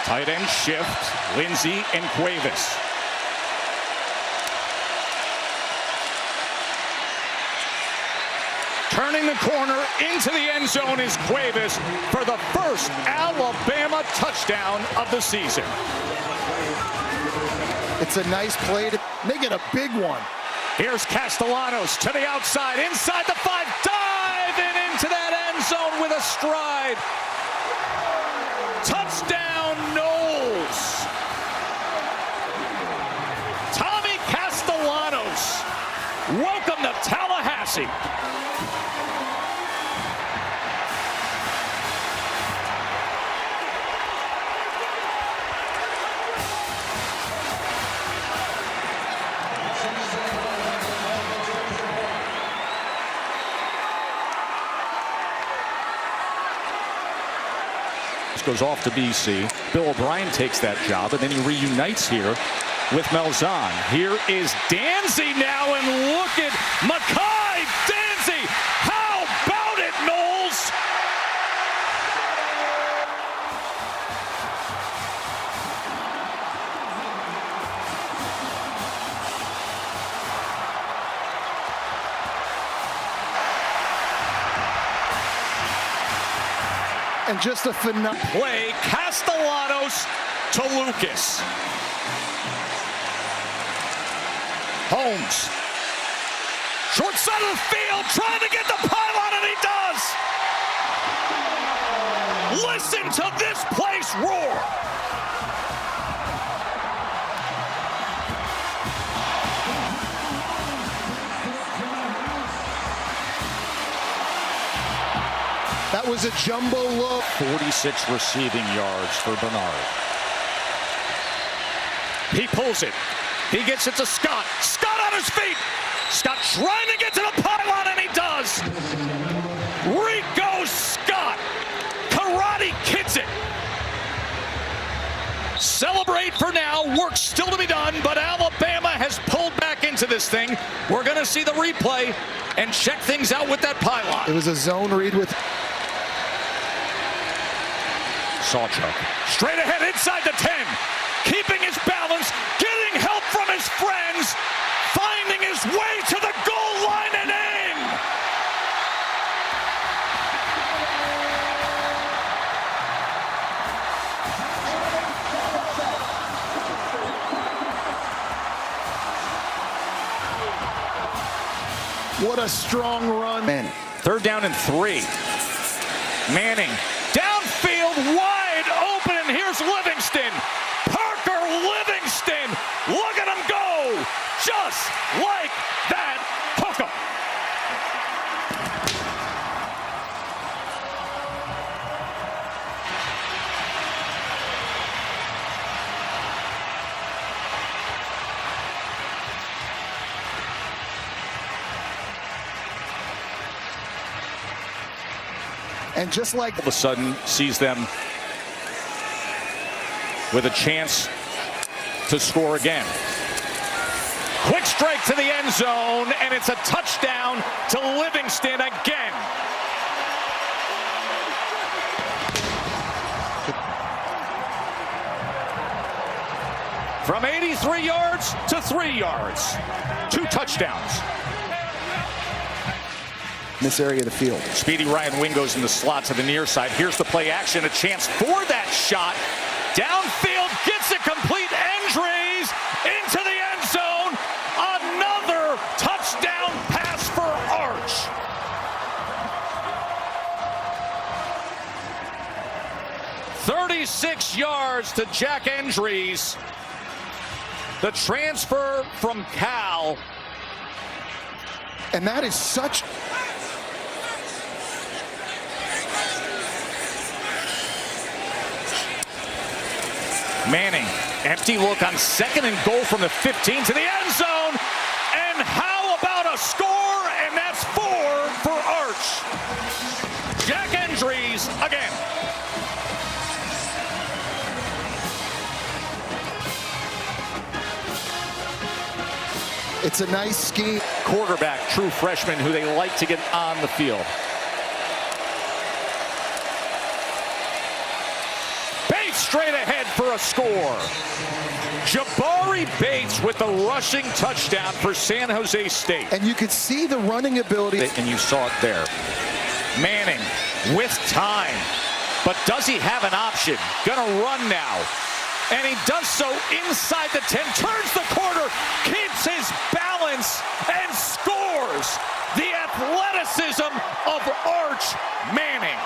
Tight end shift, Lindsey and Cuevas. Turning the corner into the end zone is Cuevas for the first Alabama touchdown of the season. It's a nice play to make it a big one. Here's Castellanos to the outside, inside the 5, diving into that end zone with a stride. Touchdown, Knowles. Tommy Castellanos, welcome to Tallahassee. Goes off to BC. Bill O'Brien takes that job, and then he reunites here with Malzahn. Here is Danzy now, and look at Makai Danzy. How about it, Knowles? And just a phenomenal play, Castellanos to Lucas. Holmes. Short side of the field, trying to get the pylon, and he does. Listen to this place roar. That was a jumbo look. 46 receiving yards for Bernard. He pulls it. He gets it to Scott. Scott on his feet. Scott trying to get to the pylon, and he does. Rico Scott. Karate kids it. Celebrate for now. Work still to be done, but Alabama has pulled back into this thing. We're going to see the replay and check things out with that pylon. It was a zone read with Sawchuk. Straight ahead inside the 10. Keeping his balance, getting help from his friends, finding his way to the goal line and in. what a strong run. Man, 3rd down and 3. Manning downfield, wide open, and here's Livingston. Parker Livingston, look at him go, just like that. Hook 'em. And just like all of a sudden sees them with a chance to score again. Quick strike to the end zone, and it's a touchdown to Livingston again. From 83 yards to 3 yards. 2 touchdowns. this area of the field. Speedy Ryan Wingo's in the slot to the near side. Here's the play action, a chance for that shot. Downfield, gets it complete. Andres into the end zone. Another touchdown pass for Arch. "36 yards to Jack Andres. The transfer from Cal. And that is such... Manning, empty look on 2nd and goal from the 15 to the end zone. And how about a score? And that's 4 for Arch. Jack Andres again. It's a nice scheme. Quarterback, true freshman who they like to get on the field. straight ahead for a score. Jabari Bates with the rushing touchdown for San Jose State. And you could see the running ability. And you saw it there. Manning with time. But does he have an option? Gonna run now. And he does so inside the 10, turns the corner, keeps his balance, and scores. The athleticism of Arch Manning.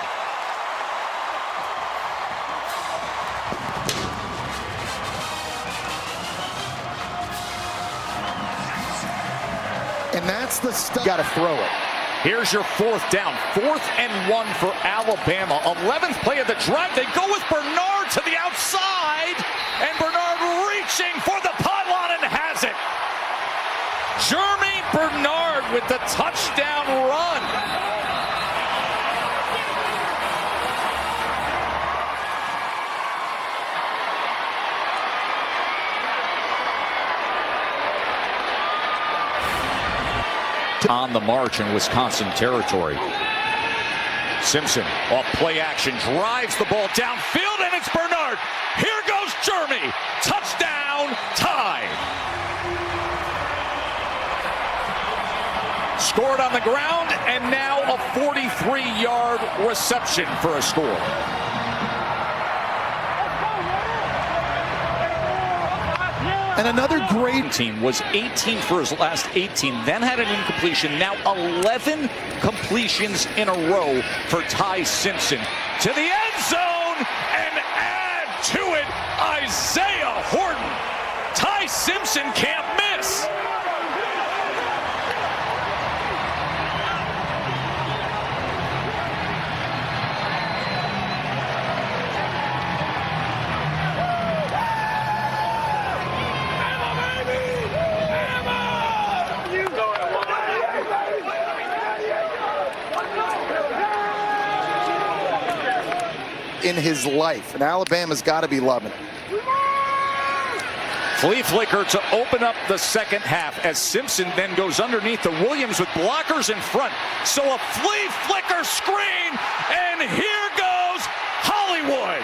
And that's the stuff. Got to throw it. Here's your fourth down. 4th and 1 for Alabama. 11th play of the drive. They go with Bernard to the outside. And Bernard reaching for the pylon and has it. Jeremy Bernard with the touchdown run. On the march in Wisconsin territory. Simpson off play action, drives the ball downfield, and it's Bernard. Here goes Jeremy. Touchdown, tied. Scored on the ground, and now a 43-yard reception for a score. And another great team was 18 for his last 18, then had an incompletion. Now 11 completions in a row for Ty Simpson. To the end zone, and add to it Isaiah Horton. Ty Simpson can't miss. in his life, and Alabama's got to be loving it. Flea flicker to open up the second half as Simpson then goes underneath the Williams with blockers in front. So a flea flicker screen, and here goes Hollywood.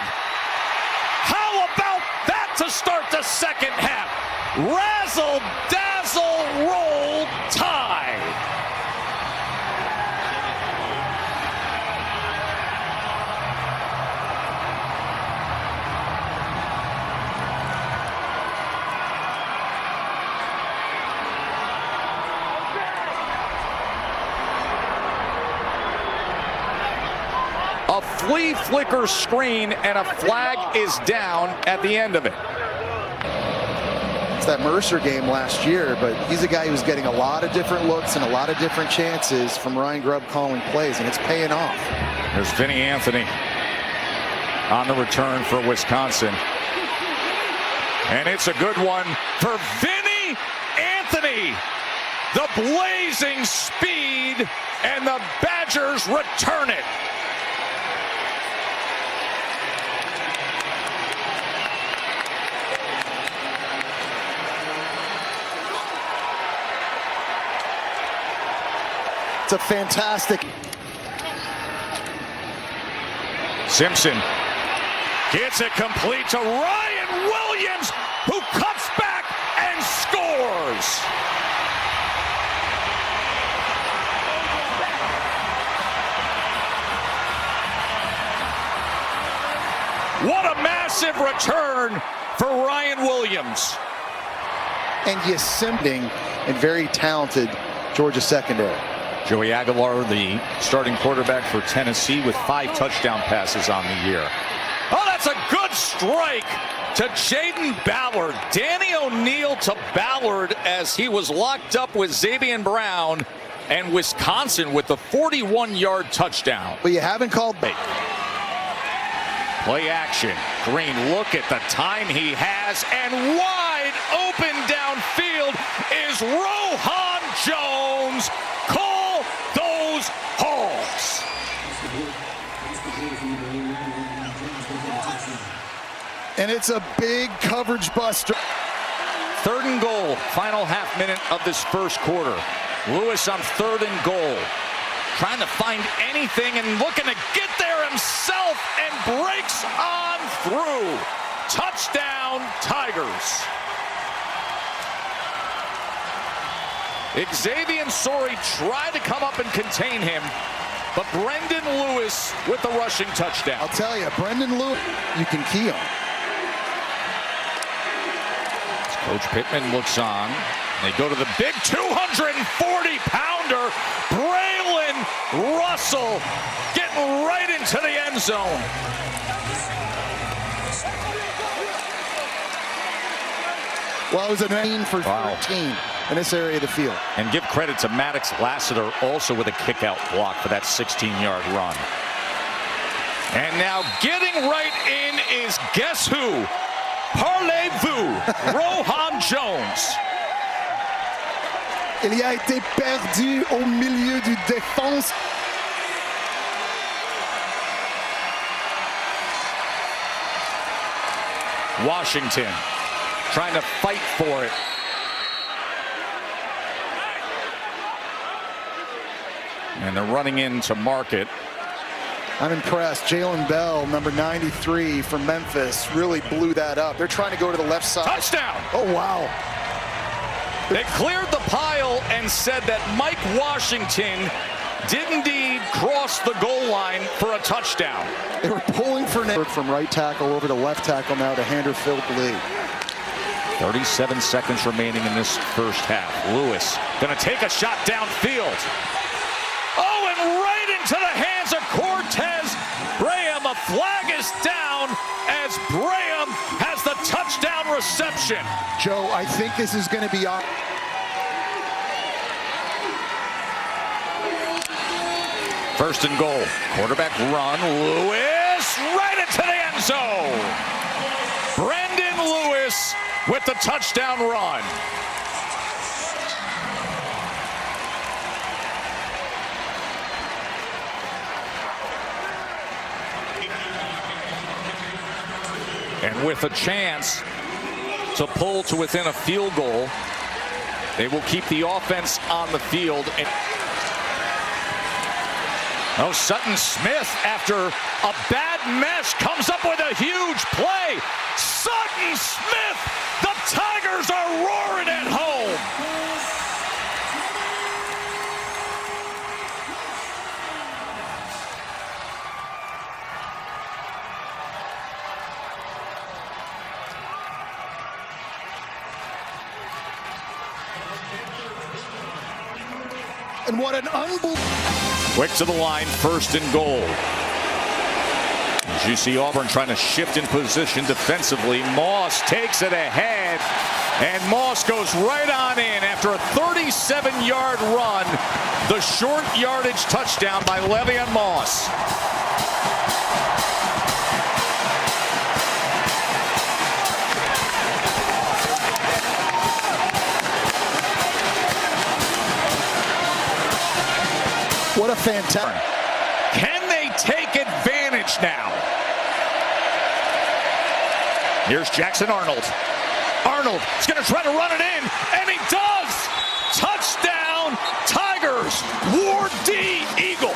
How about that to start the second half? Razzle dazzle roll tide. A flea flicker screen, and a flag is down at the end of it. It's that Mercer game last year, but he's a guy who's getting a lot of different looks and a lot of different chances from Ryan Grubb calling plays, and it's paying off. There's Vinny Anthony on the return for Wisconsin. And it's a good one for Vinny Anthony. The blazing speed, and the Badgers return it. It's a fantastic. Simpson gets it complete to Ryan Williams, who cuts back and scores. What a massive return for Ryan Williams. And Yosemite and very talented Georgia secondary. Joey Aguilar, the starting quarterback for Tennessee, with 5 touchdown passes on the year. Oh, that's a good strike to Jaden Ballard. Danny O'Neal to Ballard as he was locked up with Xavier Brown, and Wisconsin with the 41-yard touchdown. But you haven't called. Play action. Green, look at the time he has, and wide open downfield is Rohan Jones. Call those Hogs. And it's a big coverage buster. 3rd and goal, final half minute of this first quarter. Lewis on 3rd and goal, trying to find anything and looking to get there himself, and breaks on through. Touchdown, Tigers. Xavier Sori tried to come up and contain him, but Brendan Lewis with the rushing touchdown. I'll tell you, Brendan Lewis, you can key on. Coach Pittman looks on. They go to the big 240-pounder, Braylon Russell, getting right into the end zone. Well, it was a 9 for 13 in this area of the field. And give credit to Maddox Lassiter also with a kick-out block for that 16-yard run. And now getting right in is guess who? Parlez-vous, Rohan Jones. Il y a été perdu au milieu du défense. Washington trying to fight for it. And they're running in to mark it. I'm impressed. Jalen Bell, number 93 from Memphis, really blew that up. They're trying to go to the left side. Touchdown! Oh, wow. They cleared the pile and said that Mike Washington did indeed cross the goal line for a touchdown. They were pulling for from right tackle over to left tackle now to Handerfield Lee. 37 seconds remaining in this first half. Lewis going to take a shot downfield. Oh, and right into the hands of Cortez Graham. A flag is down as Graham has the touchdown reception. Joe, I think this is going to be on. First and goal. Quarterback run. Lewis right into the end zone. Brendan Lewis with the touchdown run. And with a chance to pull to within a field goal, they will keep the offense on the field. Oh, Sutton Smith, after a bad mesh, comes up with a huge play. Sutton Smith, the Tigers are roaring at home. And what an unbelievable. Quick to the line, first and goal. As you see Auburn trying to shift in position defensively. Moss takes it ahead, and Moss goes right on in after a 37-yard run. The short yardage touchdown by Le'Veon Moss. What a fantastic. Can they take advantage now? Here's Jackson Arnold. Arnold is going to try to run it in, and he does! Touchdown, Tigers! Ward D. Eagle.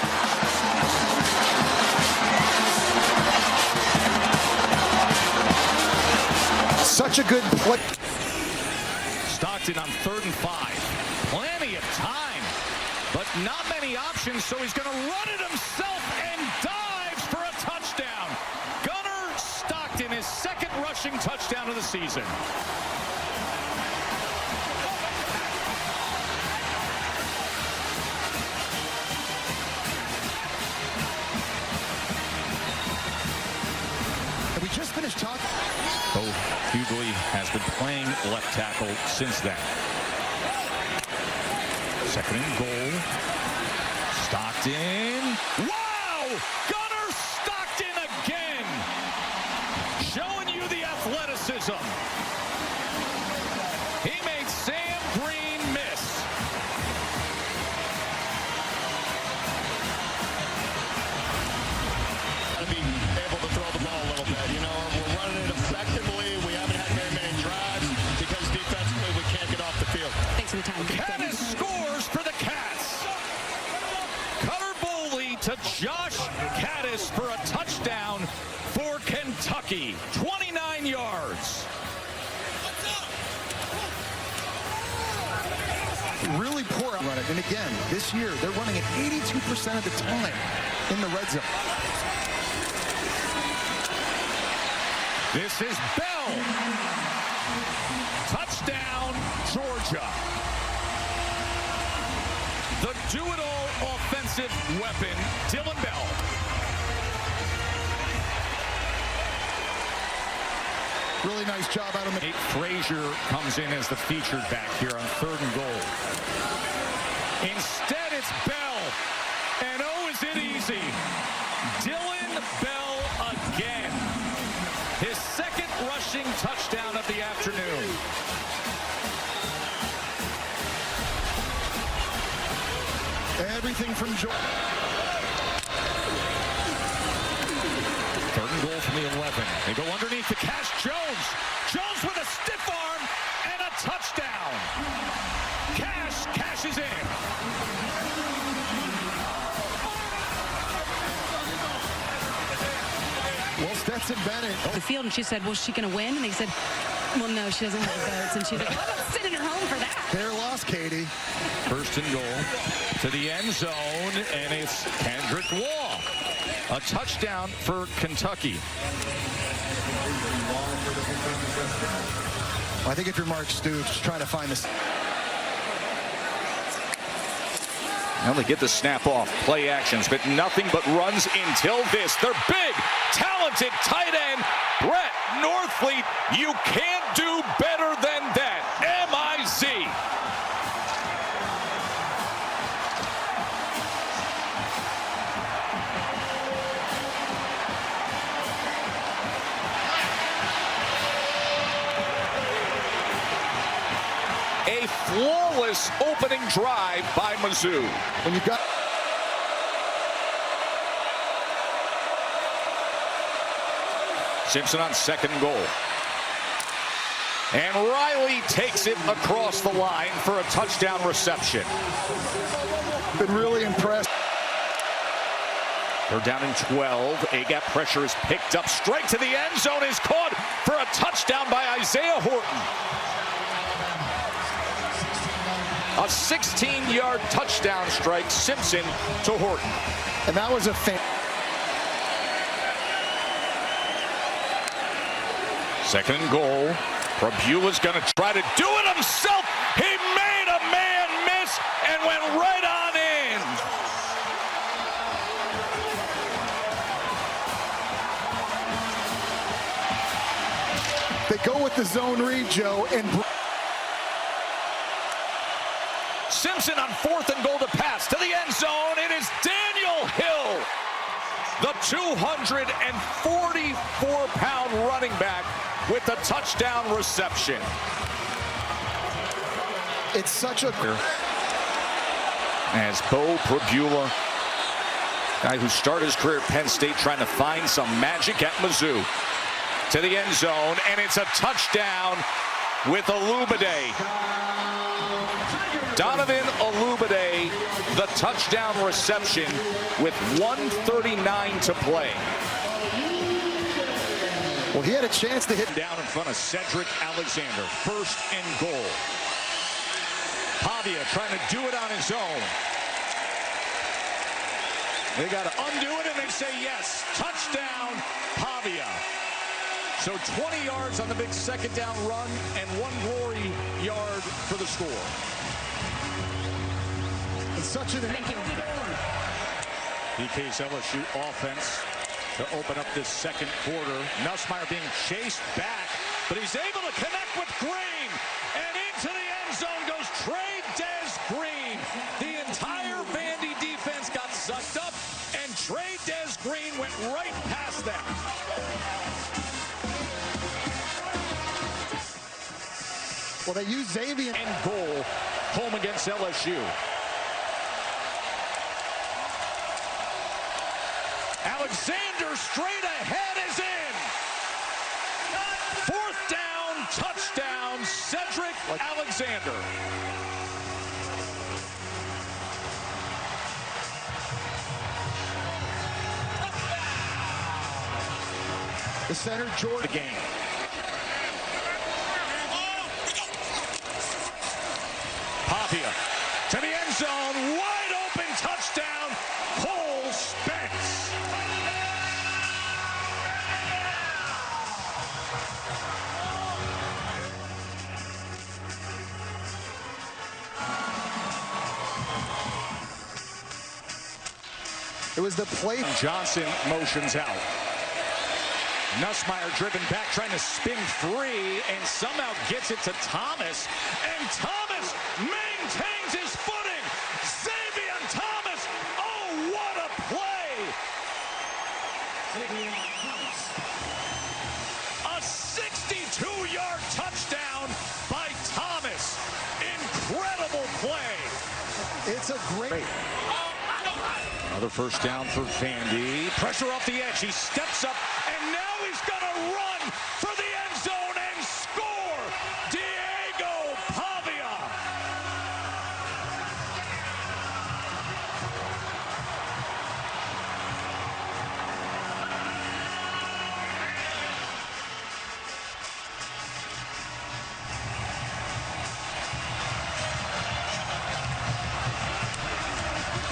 Such a good play. Stockton on 3rd and 5. Plenty of time, but not many options, so he's going to run it himself and dives for a touchdown. Gunnar Stockton, his second rushing touchdown of the season. We just finished talking. Bo Hughley has been playing left tackle since then. Second and goal. Stockton. Wow! Gunnar Stockton again. Showing you the athleticism. He made Sam Green miss. Gotta be able to throw the ball a little bit. You know, we're running it effectively. We haven't had very many drives because defensively we can't get off the field. Thanks for the time. Caddis scores for the Cats. Cutter Boley to Josh Caddis for a touchdown for Kentucky. Kentucky, 29 yards. Really poor run it. And again, this year, they're running it 82% of the time in the red zone. This is Bell. Touchdown, Georgia. The do-it-all offensive weapon, Dylan Bell. Really nice job out of Nate Frazier comes in as the featured back here on 3rd and goal. Instead, it's Bell. And oh, is it easy. Dylan Bell again. His 2nd rushing touchdown of the afternoon. everything from Georgia. 3rd and goal from the 11. They go underneath to Cash Jones. Jones with a stiff arm and a touchdown. Cash cashes in. Well, Stetson Bennett. The field, and she said, well, is she going to win? And they said, well, no, she doesn't have the votes. And she's like, well, I'm sitting in her home for that. Fair loss, Katie. 1st and goal to the end zone, and it's Kendrick Law. A touchdown for Kentucky. Well, I think if you're Mark Stoops, trying to find this. Now they get the snap off, play actions, but nothing but runs until this. Their big, talented tight end, Brett Northfleet. You can't do better than that. M-I-Z. A flawless opening drive by Mizzou. When you got Simpson on 2nd goal. And Riley takes it across the line for a touchdown reception. been really impressed. They're down in 12. A-gap pressure is picked up. Straight to the end zone is caught for a touchdown by Isaiah Horton. A 16-yard touchdown strike, Simpson to Horton. And that was a fan. 2nd and goal. Prabula's going to try to do it himself. He made a man miss and went right on in. They go with the zone read, Joe, and Simpson on 4th and goal to pass to the end zone. It is Daniel Hill, the 244-pound running back with the touchdown reception. it's such a As Bo Prabula, guy who started his career at Penn State, trying to find some magic at Mizzou, to the end zone, and it's a touchdown with Alubade. Donovan Alubade, the touchdown reception with 1:39 to play. well, he had a chance to hit. Down in front of Cedric Alexander. 1st and goal. Pavia trying to do it on his own. They got to undo it, and they say yes. Touchdown, Pavia. So 20 yards on the big 2nd down run and 1 glory yard for the score. It's such an. PK's LSU offense to open up this 2nd quarter. Nussmeier being chased back, but he's able to connect with Green. And into the end zone goes Trey Des Green. The entire Vandy defense got sucked up, and Trey Des Green went right past them. Well, they use Xavier. And goal home against LSU. Alexander straight ahead is in. 4th down, touchdown, Cedric Alexander. The center, Jordan. The game. Pavia to the end zone, wide open touchdown, Cole Spence. It was the play. Johnson motions out. Nussmeier driven back, trying to spin free, and somehow gets it to Thomas. And Thomas maintains his footing. Xavier Thomas, oh, what a play! A 62-yard touchdown by Thomas. Incredible play. It's a great. Another first down for Vandy. Pressure off the edge. He steps up, and now he's going to run for the end zone and score. Diego Pavia.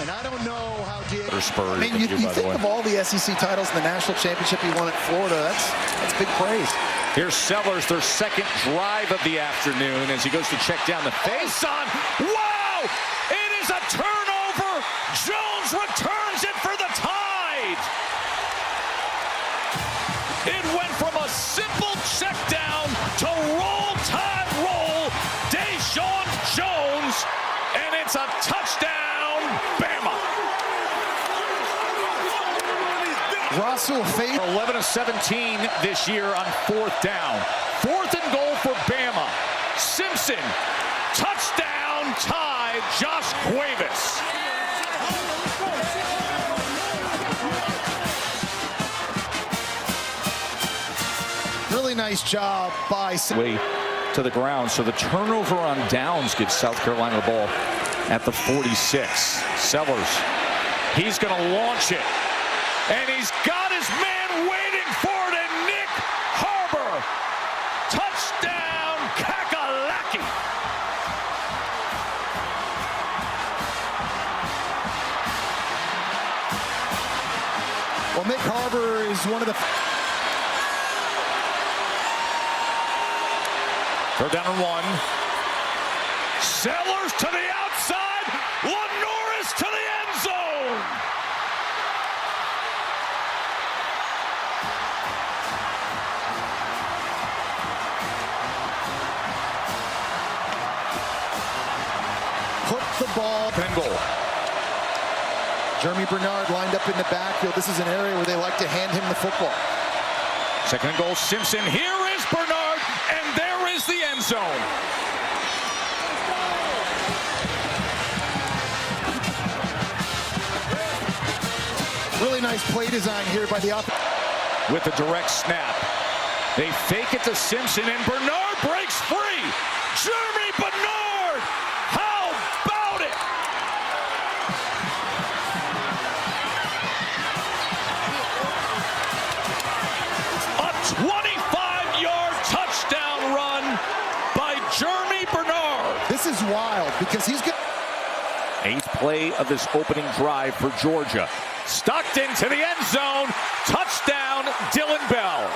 And I don't know how Diego. I mean, you think of all the SEC titles and the national championship he won at Florida. That's big praise. Here's Sellers, their second drive of the afternoon, as he goes to check down the face on. Wow! It is a turnover. Jones returns it for the Tide. It went from a simple check down to roll Tide roll. Deshaun Jones, and it's a touchdown, Bama. Russell Faith. 11 of 17 this year on fourth down. Fourth and goal for Bama. Simpson, touchdown, Tide, Josh Cuevas. Really nice job by. Way to the ground, so the turnover on downs gives South Carolina the ball at the 46. Sellers, he's going to launch it. And he's got his man waiting for it, and Nick Harbor. Touchdown, Kakalaki. Well, Nick Harbor is one of the. Third down and one. Sellers to the outside. LaNorris to the end zone. Put the ball. And goal. Jeremy Bernard lined up in the backfield. This is an area where they like to hand him the football. Second and goal, Simpson. Here is Bernard, and there is the end zone. Really nice play design here by the offense. With the direct snap. They fake it to Simpson, and Bernard breaks free. Jeremy Bernard! How about it? A 25-yard touchdown run by Jeremy Bernard. This is wild because he's got. Eighth play of this opening drive for Georgia. Stockton to the end zone. Touchdown, Dylan Bell.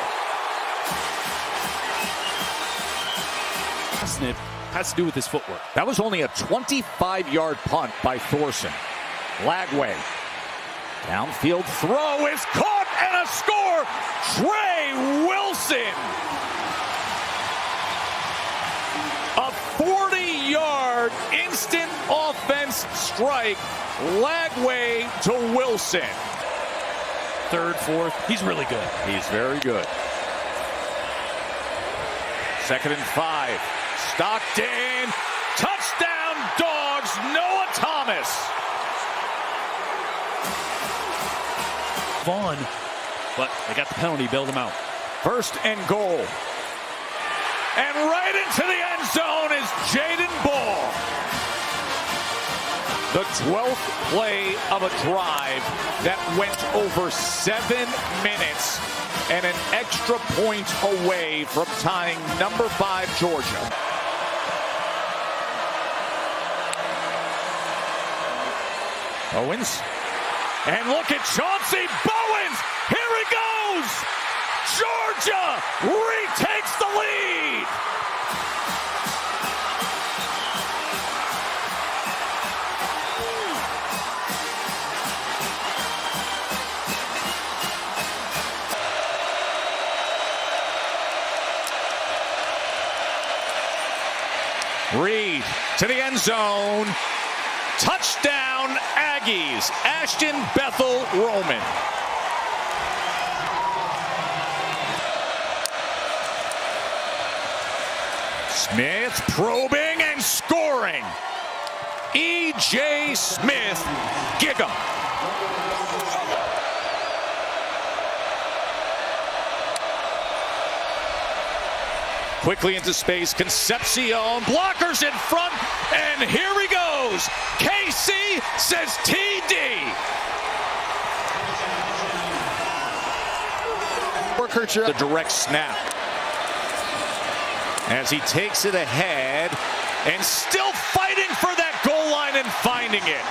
Snip has to do with his footwork. That was only a 25-yard punt by Thorson. Lagway. Downfield throw is caught, and a score. Trey Wilson. A 40-yard instant offense strike. Lagway to Wilson. Third, fourth, he's really good. He's very good. Second and 5. Stockton. Touchdown, Dogs. Noah Thomas. Vaughn, but they got the penalty, bailed him out. First and goal. And right into the end zone is Jaden Ball. The 12th play of a drive that went over 7 minutes. and an extra point away from tying number 5 Georgia. Owens. And look at Chauncey Bowens. Here he goes. Georgia retakes the lead. Reed to the end zone. Touchdown, Aggies. Ashton Bethel Roman. Smith probing and scoring. E.J. Smith, Gig'em. Quickly into space, Concepcion, blockers in front, and here he goes. KC says TD. The direct snap. As he takes it ahead, and still fighting for that goal line and finding it.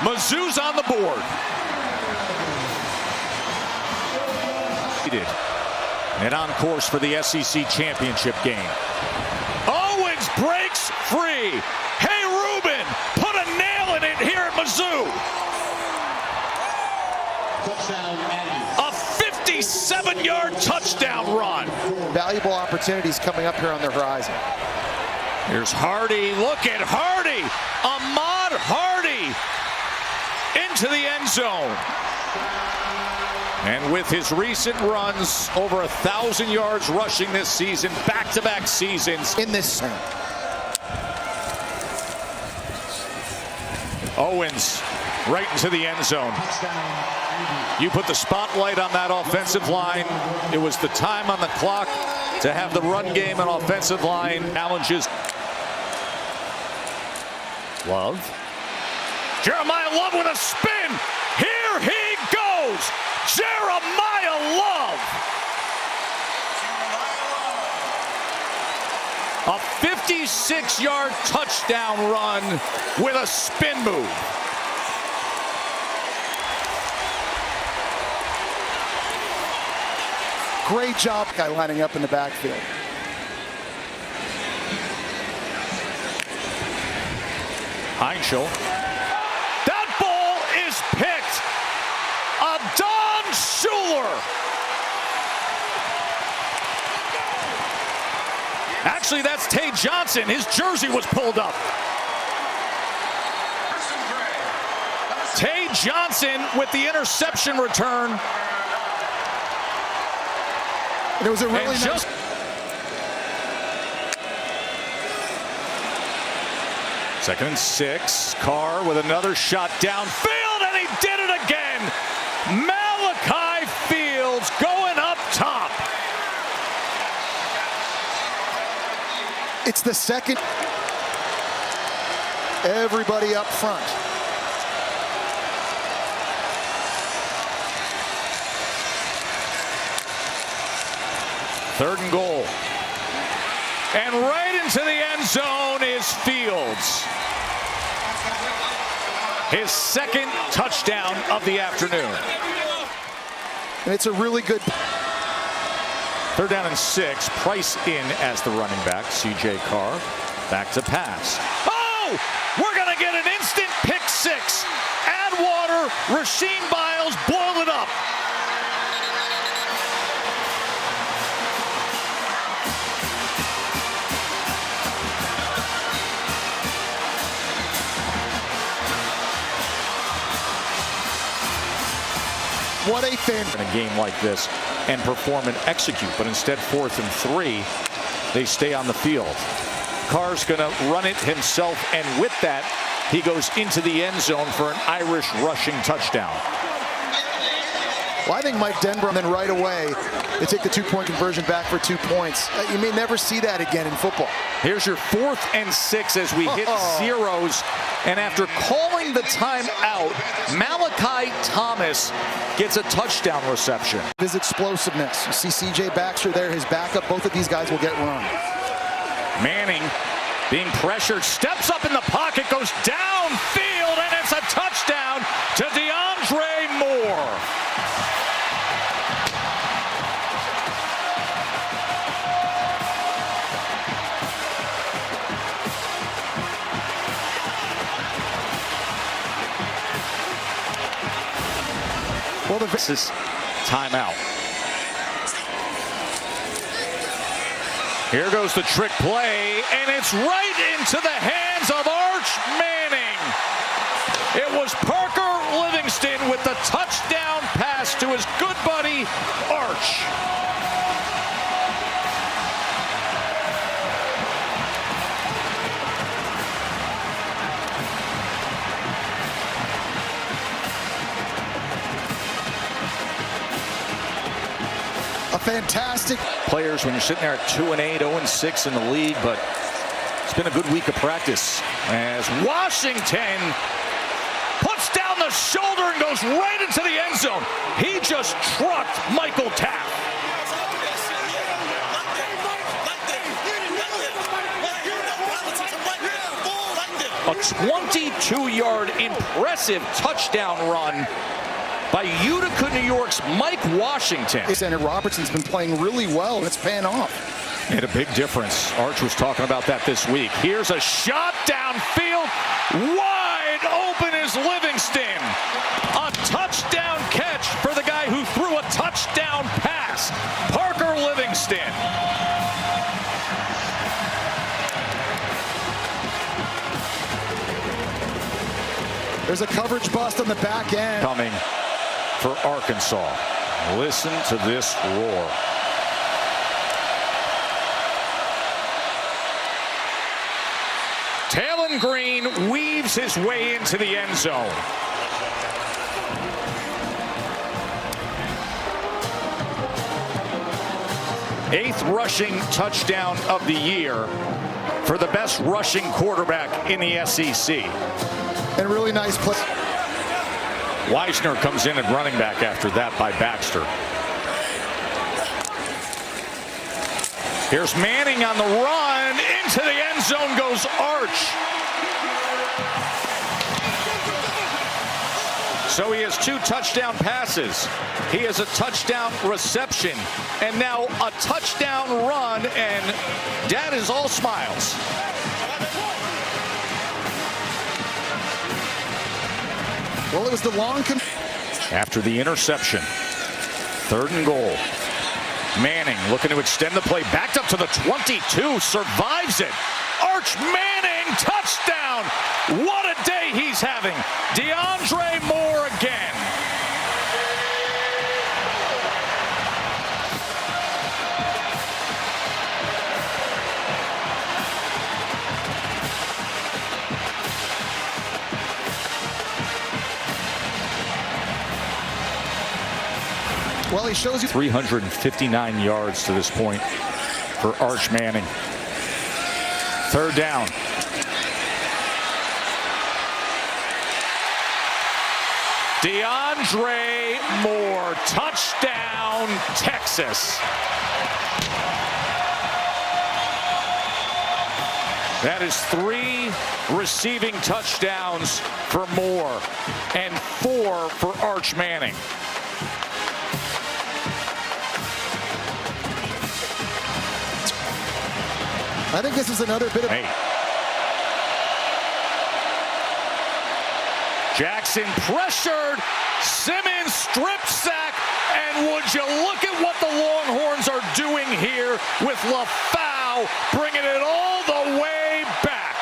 Mizzou's on the board. And on course for the SEC championship game. Owens breaks free. Hey, Ruben, put a nail in it here at Mizzou. A 57-yard touchdown run. Valuable opportunities coming up here on the horizon. Here's Hardy. Look at Hardy. Ahmad Hardy into the end zone. And with his recent runs, over 1,000 yards rushing this season, back-to-back seasons. In this. Owens right into the end zone. You put the spotlight on that offensive line. It was the time on the clock to have the run game and offensive line challenges. Love. Jeremiah Love with a spin. Here he goes. Jeremiah Love. A 56-yard touchdown run with a spin move. Great job guy lining up in the backfield. Heinschel. That ball is picked. Don Schuler. Actually, that's Tay Johnson. His jersey was pulled up. Tay Johnson with the interception return. And it was a really nice. Second and 6. Carr with another shot downfield, and he did it again. Malachi Fields going up top. It's the second. Everybody up front. Third and goal. And right into the end zone is Fields. His second touchdown of the afternoon. And it's a really good. Third down and 6. Price in as the running back. C.J. Carr back to pass. Oh! We're going to get an instant pick 6. Add water. Rasheem Biles boil it up. What a fan. In a game like this and perform and execute, but instead 4th and 3, they stay on the field. Carr's going to run it himself, and with that, he goes into the end zone for an Irish rushing touchdown. Well, I think Mike Denbrough, then right away, they take the two-point conversion back for 2 points. You may never see that again in football. Here's your 4th and 6 as we hit zeros. And after calling the timeout, Malachi Thomas gets a touchdown reception. His explosiveness. You see C.J. Baxter there, his backup. Both of these guys will get run. Manning being pressured, steps up in the pocket, goes downfield, and it's a touchdown to DeAndre Moore. Well, This is timeout. Here goes the trick play, and it's right into the hands of Arch Manning. It was Parker Livingston with the touchdown pass to his good buddy, Arch. a fantastic. Players, when you're sitting there at 2-8, 0-6 in the league, but it's been a good week of practice as Washington puts down the shoulder and goes right into the end zone. He just trucked Michael Taft. A 22-yard impressive touchdown run by Utica, New York's Mike Washington. And Robertson's been playing really well, and it's paying off. Made a big difference. Arch was talking about that this week. Here's a shot downfield. Wide open is Livingston. A touchdown catch for the guy who threw a touchdown pass, Parker Livingston. There's a coverage bust on the back end. Coming for Arkansas. Listen to this roar. Talon Green weaves his way into the end zone. Eighth rushing touchdown of the year for the best rushing quarterback in the SEC. And really nice play. Weisner comes in at running back after that by Baxter. Here's Manning on the run. Into the end zone goes Arch. So he has 2 touchdown passes. He has a touchdown reception. And now a touchdown run. And Dad is all smiles. Well, it was the long. After the interception, 3rd and goal. Manning looking to extend the play. Backed up to the 22. Survives it. Arch Manning, touchdown. What a day he's having. DeAndre Moore again. Well, he shows you 359 yards to this point for Arch Manning. 3rd down. DeAndre Moore, touchdown, Texas. That is 3 receiving touchdowns for Moore and 4 for Arch Manning. I think this is another bit of. Jackson pressured. Simmons strip sack. And would you look at what the Longhorns are doing here with LaFau bringing it all the way back.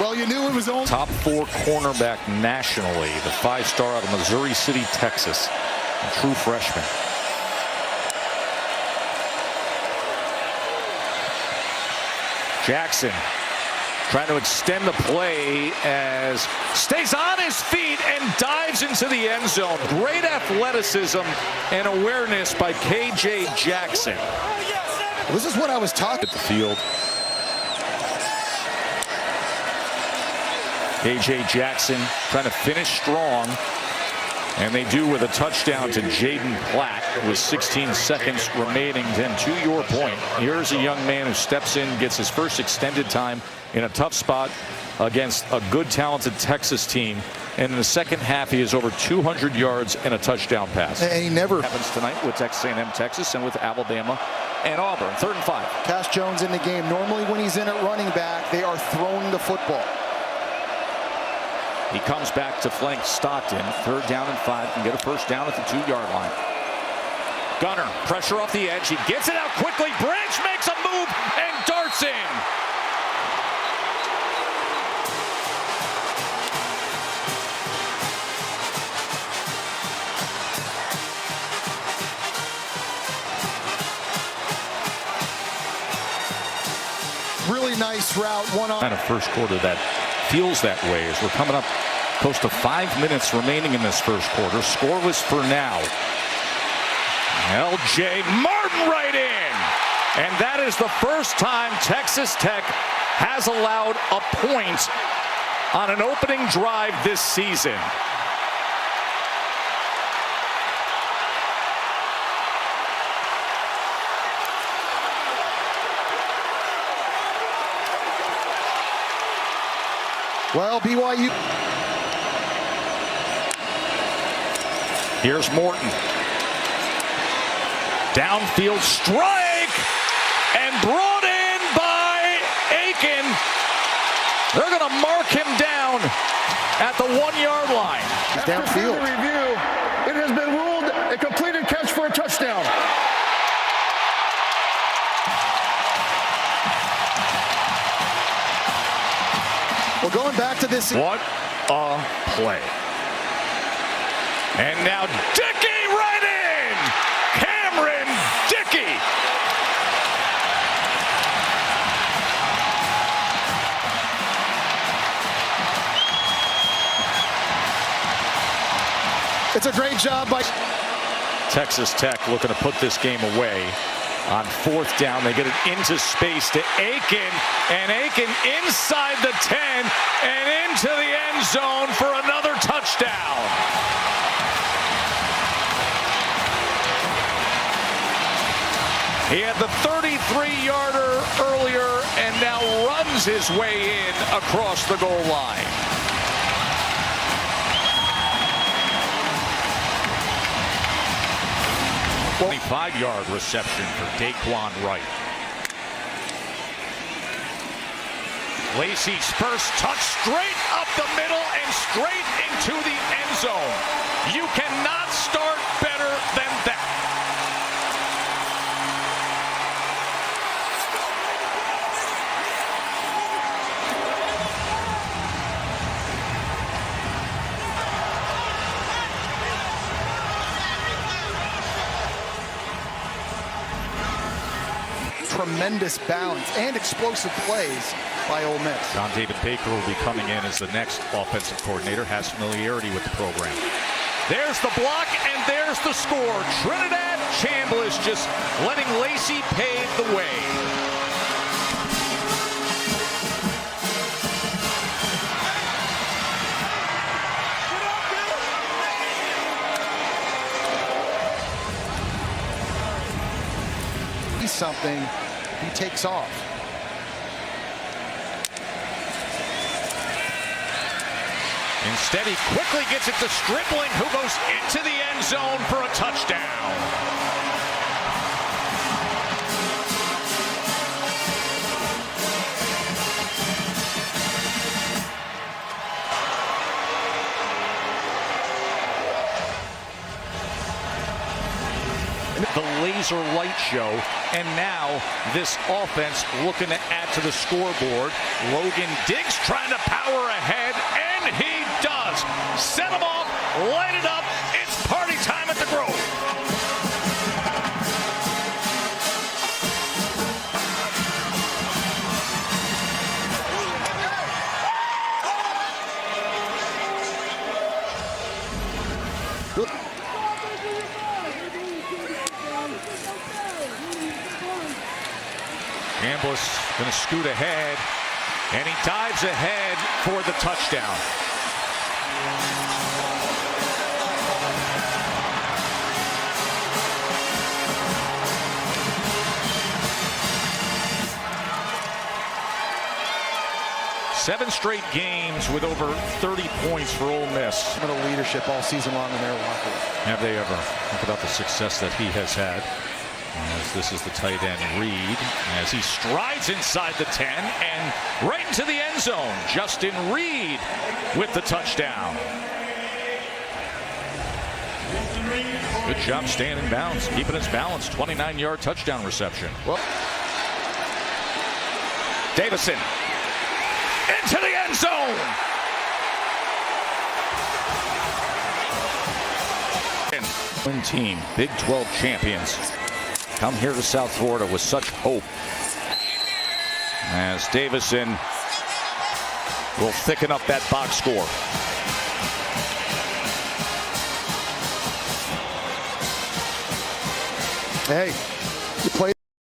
Well, you knew it was only. Top 4 cornerback nationally, the 5-star out of Missouri City, Texas, a true freshman. Jackson trying to extend the play as stays on his feet and dives into the end zone. Great athleticism and awareness by K.J. Jackson. This is what I was talking At the field. K.J. Jackson trying to finish strong. And they do with a touchdown to Jaden Platt with 16 seconds remaining. Then to your point, here's a young man who steps in, gets his first extended time in a tough spot against a good, talented Texas team. And in the second half, he has over 200 yards and a touchdown pass. And he never happens tonight with Texas A&M Texas and with Alabama and Auburn. 3rd and 5. Cash Jones in the game. Normally when he's in at running back, they are throwing the football. He comes back to flank Stockton. 3rd down and 5. Can get a first down at the 2-yard line. Gunner, pressure off the edge. He gets it out quickly. Branch makes a move and darts in. Really nice route. One on. Kind of first quarter that feels that way as we're coming up close to 5 minutes remaining in this first quarter. Scoreless for now. L.J. Martin right in. And that is the first time Texas Tech has allowed a point on an opening drive this season. Well, BYU. Here's Morton. Downfield strike and brought in by Aiken. They're going to mark him down at the 1-yard line. Downfield. After review, it has been ruled a completed catch for a touchdown. Well, going back to this. What a play. And now Dickey right in. Cameron Dickey. It's a great job by Texas Tech looking to put this game away. On 4th down, they get it into space to Aiken, and Aiken inside the 10 and into the end zone for another touchdown. He had the 33-yarder earlier and now runs his way in across the goal line. Well, 25-yard reception for Daquan Wright. Lacey's first touch straight up the middle and straight into the end zone. You cannot start better than that. tremendous balance and explosive plays by Ole Miss. John David Baker will be coming in as the next offensive coordinator, has familiarity with the program. There's the block and there's the score. Trinidad Chambliss just letting Lacey pave the way. Something, he takes off. Instead, he quickly gets it to Stripling, who goes into the end zone for a touchdown. The laser light show, and now this offense looking to add to the scoreboard. Logan Diggs trying to power ahead, and he does. Set him off, light it up. It's party time at the Grove. Lewis going to scoot ahead, and he dives ahead for the touchdown. Seven straight games with over 30 points for Ole Miss. Some of the leadership all season long in their locker room. Have they ever? Think about the success that he has had. As this is the tight end, Reed, as he strides inside the 10 and right into the end zone. Justin Reed with the touchdown. Good job staying in bounds, keeping his balance. 29-yard touchdown reception. Well, Davison into the end zone. Win team, Big 12 champions, come here to South Florida with such hope. As Davison will thicken up that box score. hey, you play